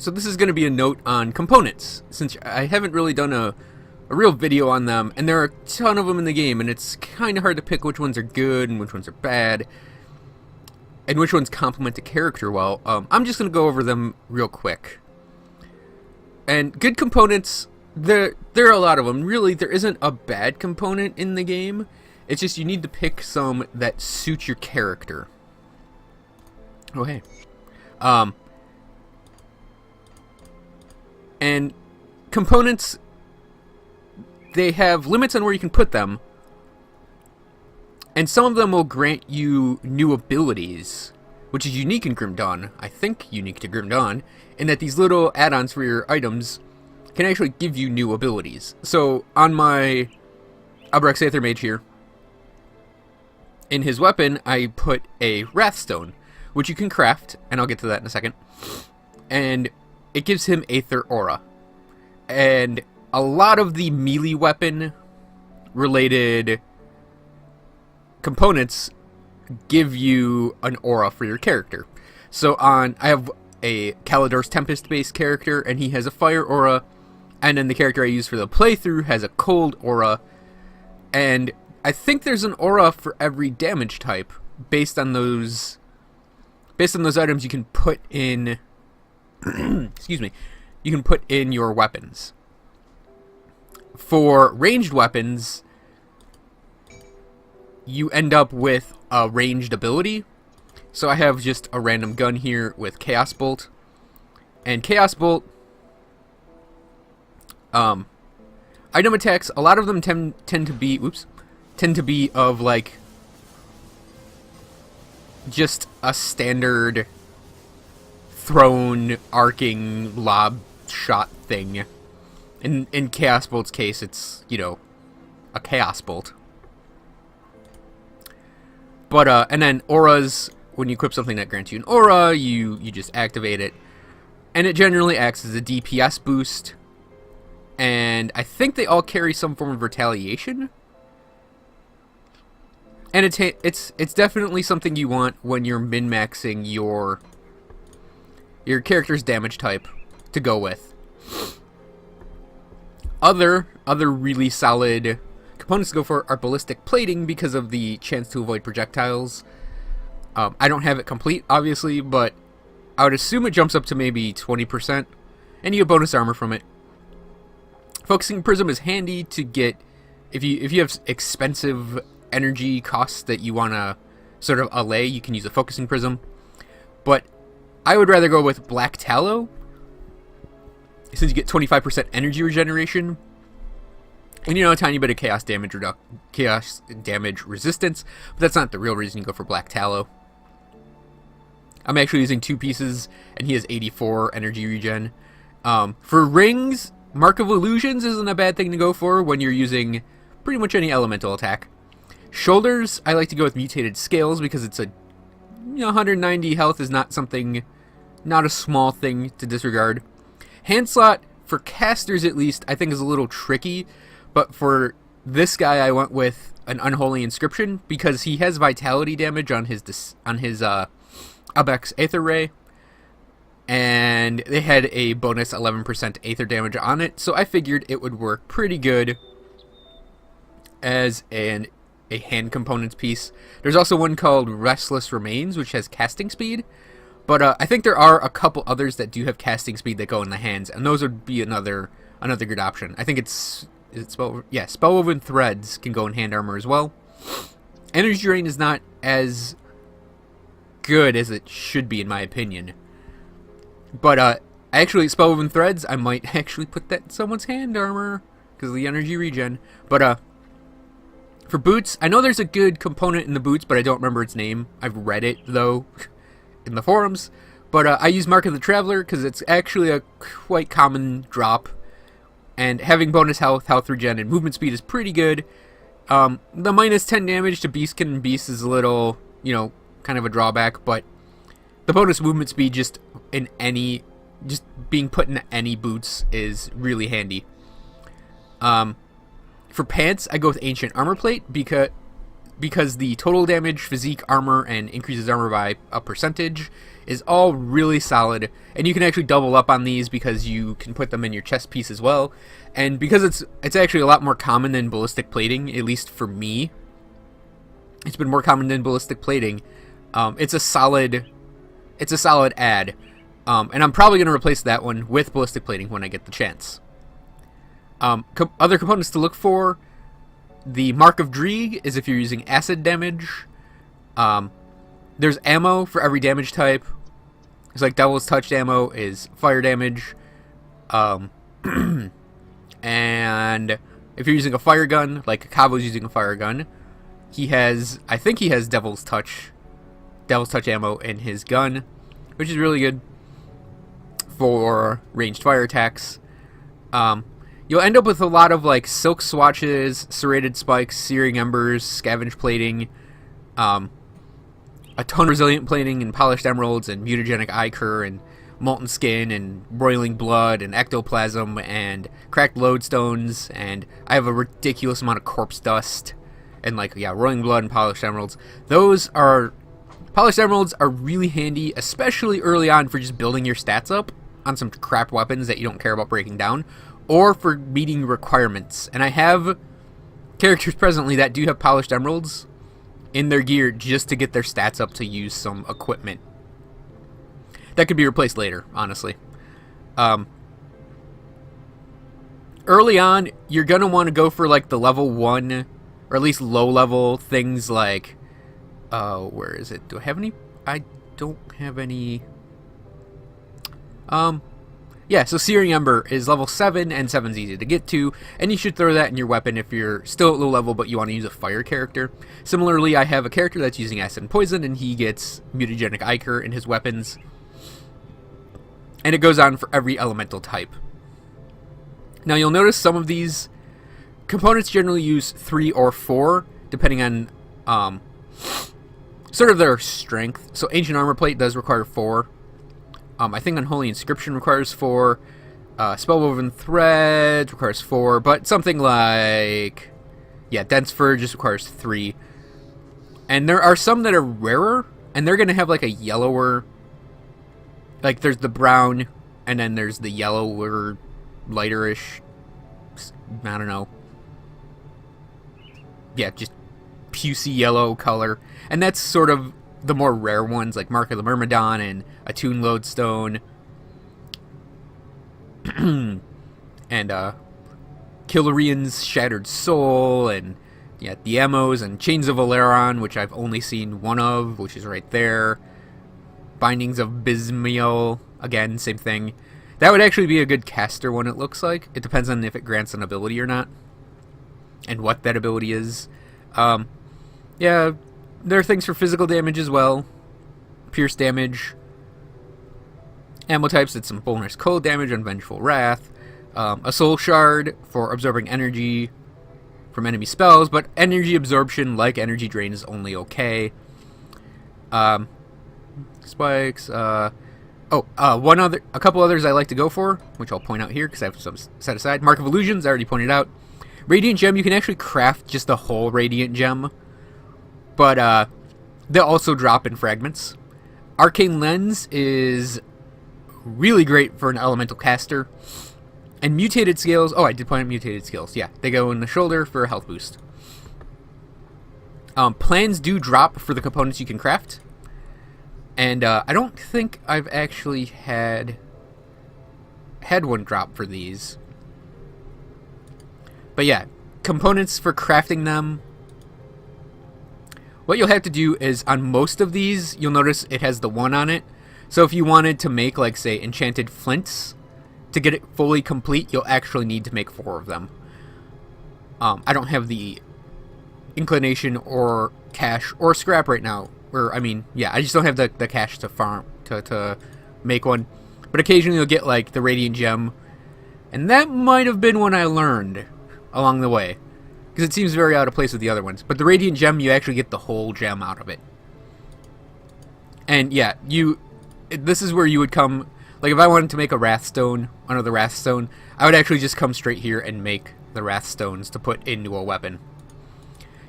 So this is going to be a note on components, since I haven't really done a real video on them, and there are a ton of them in the game, and it's kind of hard to pick which ones are good and which ones are bad, and which ones complement the character well. I'm just going to go over them real quick. And good components, there are a lot of them. Really, there isn't a bad component in the game. It's just you need to pick some that suit your character. Oh, hey. And components, they have limits on where you can put them, and some of them will grant you new abilities, which is unique in Grim Dawn. I think unique to Grim Dawn, in that these little add-ons for your items can actually give you new abilities. So on my Albrecht Aether Mage here, in his weapon, I put a Wrathstone, which you can craft, and I'll get to that in a second, and it gives him Aether Aura. And a lot of the melee weapon related components give you an aura for your character. So I have a Calidor's Tempest based character, and he has a fire aura, and then the character I use for the playthrough has a cold aura, and I think there's an aura for every damage type based on those items you can put in excuse me, you can put in your weapons. For ranged weapons, you end up with a ranged ability. So I have just a random gun here with Chaos Bolt. And Chaos Bolt, item attacks, a lot of them tend to be of like just a standard thrown arcing lob shot thing. In Chaos Bolt's case, it's, you know, a Chaos Bolt. But and then auras, when you equip something that grants you an aura, you just activate it, and it generally acts as a DPS boost. And I think they all carry some form of retaliation. And it's definitely something you want when you're min-maxing your character's damage type to go with. Other really solid components to go for are ballistic plating because of the chance to avoid projectiles. I don't have it complete, obviously, but I would assume it jumps up to maybe 20%, and you get bonus armor from it. Focusing Prism is handy to get if you have expensive energy costs that you want to sort of allay. You can use a Focusing Prism, but I would rather go with Black Tallow, since you get 25% energy regeneration, and a tiny bit of chaos damage resistance, but that's not the real reason you go for Black Tallow. I'm actually using 2 pieces, and he has 84 energy regen. For rings, Mark of Illusions isn't a bad thing to go for when you're using pretty much any elemental attack. Shoulders, I like to go with Mutated Scales because it's 190 health is not a small thing to disregard. Hand slot, for casters at least, I think is a little tricky, but for this guy I went with an Unholy Inscription because he has vitality damage on his Abex Aether Ray, and they had a bonus 11% Aether damage on it, so I figured it would work pretty good as a hand components piece. There's also one called Restless Remains, which has casting speed. But I think there are a couple others that do have casting speed that go in the hands, and those would be another good option. I think Spellwoven Threads can go in hand armor as well. Energy Drain is not as good as it should be, in my opinion. But actually, Spellwoven Threads, I might actually put that in someone's hand armor because of the energy regen. But for boots, I know there's a good component in the boots, but I don't remember its name. I've read it though in the forums, but I use Mark of the Traveler because it's actually a quite common drop, and having bonus health regen, and movement speed is pretty good. The minus 10 damage to Beastkin and Beast is a little, kind of a drawback, but the bonus movement speed just being put in any boots is really handy. For pants, I go with Ancient Armor Plate because because the total damage, physique, armor, and increases armor by a percentage is all really solid. And you can actually double up on these because you can put them in your chest piece as well. And because it's actually a lot more common than ballistic plating, at least for me, it's been more common than ballistic plating. It's a solid add. And I'm probably going to replace that one with ballistic plating when I get the chance. Other components to look for: the Mark of Drieg is if you're using acid damage. There's ammo for every damage type. It's like Devil's Touch ammo is fire damage. And if you're using a fire gun, like Cavo's using a fire gun, I think he has Devil's Touch ammo in his gun, which is really good for ranged fire attacks. You'll end up with a lot of like silk swatches, serrated spikes, searing embers, scavenge plating, a ton of resilient plating and polished emeralds and mutagenic ichor and molten skin and broiling blood and ectoplasm and cracked lodestones, and I have a ridiculous amount of corpse dust and roiling blood and polished emeralds. Polished emeralds are really handy, especially early on for just building your stats up on some crap weapons that you don't care about breaking down, or for meeting requirements. And I have characters presently that do have polished emeralds in their gear just to get their stats up to use some equipment. That could be replaced later, honestly. Early on, you're going to want to go for like the level 1, or at least low level things like... where is it? Do I have any? I don't have any... Yeah, so Searing Ember is level 7, and 7's easy to get to, and you should throw that in your weapon if you're still at low level but you want to use a fire character. Similarly, I have a character that's using acid and poison, and he gets mutagenic ichor in his weapons. And it goes on for every elemental type. Now you'll notice some of these components generally use 3 or 4, depending on sort of their strength. So Ancient Armor Plate does require 4. I think Unholy Inscription requires 4. Spellwoven Thread requires 4. But something like... yeah, Dense Fur just requires 3. And there are some that are rarer, and they're going to have like a yellower... like there's the brown, and then there's the yellower, lighterish... I don't know. Yeah, just pucey yellow color. And that's sort of the more rare ones, like Mark of the Myrmidon and Attune Lodestone. And Killarian's Shattered Soul, and yeah, the Emos and Chains of Valeron, which I've only seen one of, which is right there. Bindings of Bismiel, again, same thing. That would actually be a good caster one, it looks like. It depends on if it grants an ability or not, and what that ability is. Yeah, there are things for physical damage as well. Pierce damage. Ammo types, it's some bonus cold damage on Vengeful Wrath. A Soul Shard for absorbing energy from enemy spells, but energy absorption, like energy drain, is only okay. Spikes, a couple others I like to go for, which I'll point out here because I have some set aside. Mark of Illusions, I already pointed out. Radiant Gem, you can actually craft just a whole Radiant Gem, but they'll also drop in fragments. Arcane Lens is really great for an elemental caster. And Mutated Scales, oh, I did point out Mutated Scales, yeah, they go in the shoulder for a health boost. Plans do drop for the components you can craft. And I don't think I've actually had one drop for these. But yeah, components for crafting them. What you'll have to do is, on most of these, you'll notice it has the 1 on it. So if you wanted to make, like, say, enchanted flints, to get it fully complete, you'll actually need to make 4 of them. I don't have the inclination or cash or scrap right now. Or, I mean, yeah, I just don't have the cash to farm, to make one. But occasionally you'll get, like, the Radiant Gem. And that might have been one I learned along the way, because it seems very out of place with the other ones. But the Radiant Gem, you actually get the whole gem out of it. And yeah, this is where you would come, like if I wanted to make a Wrathstone, another Wrathstone, I would actually just come straight here and make the Wrathstones to put into a weapon.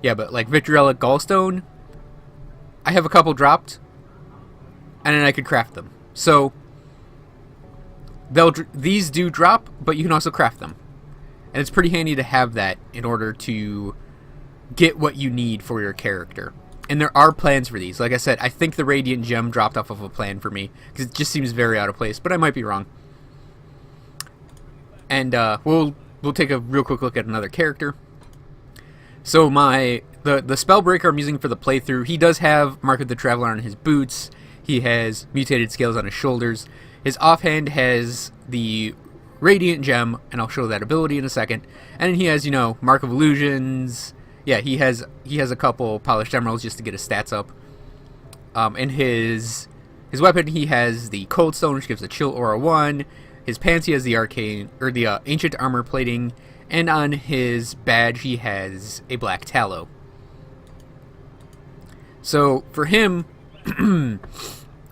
Yeah, but like Vitriolic Gallstone, I have a couple dropped, and then I could craft them. So these do drop, but you can also craft them, and it's pretty handy to have that in order to get what you need for your character. And there are plans for these. Like I said, I think the Radiant Gem dropped off of a plan for me because it just seems very out of place, but I might be wrong. And we'll take a real quick look at another character. So the Spellbreaker I'm using for the playthrough, he does have Mark of the Traveler on his boots. He has mutated scales on his shoulders. His offhand has the Radiant Gem, and I'll show that ability in a second. And then he has, you know, Mark of Illusions. Yeah, he has a couple Polished Emeralds just to get his stats up. And his weapon, he has the Cold Stone, which gives a Chill Aura 1. His pants, he has the Arcane, or the Ancient Armor Plating. And on his badge, he has a Black Tallow. So, for him,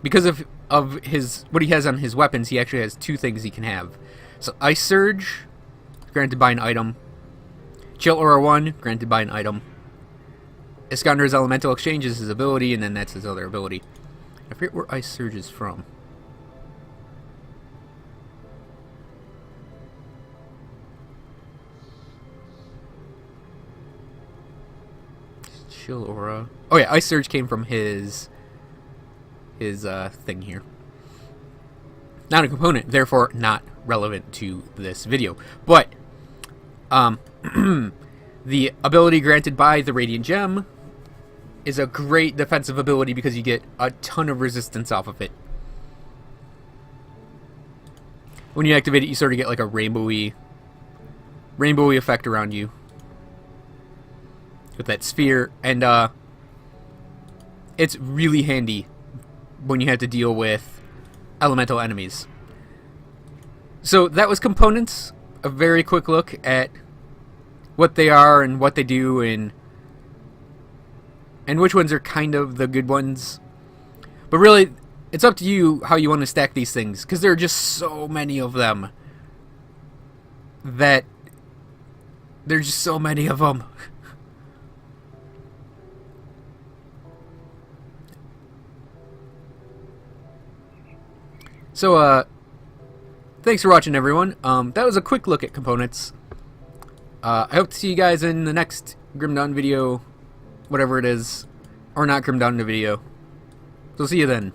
because of what he has on his weapons, he actually has two things he can have. So, Ice Surge, granted by an item. Chill Aura 1, granted by an item. Iskander's Elemental Exchange is his ability, and then that's his other ability. I forget where Ice Surge is from. Chill Aura. Oh yeah, Ice Surge came from his thing here. Not a component, therefore not relevant to this video. But the ability granted by the Radiant Gem is a great defensive ability because you get a ton of resistance off of it. When you activate it, you sort of get like a rainbowy effect around you with that sphere, and it's really handy when you have to deal with elemental enemies. So that was components. A very quick look at what they are and what they do, and which ones are kind of the good ones. But really, it's up to you how you want to stack these things, because there are just so many of them that there's just so many of them. So, thanks for watching, everyone. That was a quick look at components. I hope to see you guys in the next Grim Dawn video, whatever it is, or not Grim Dawn video. So see you then.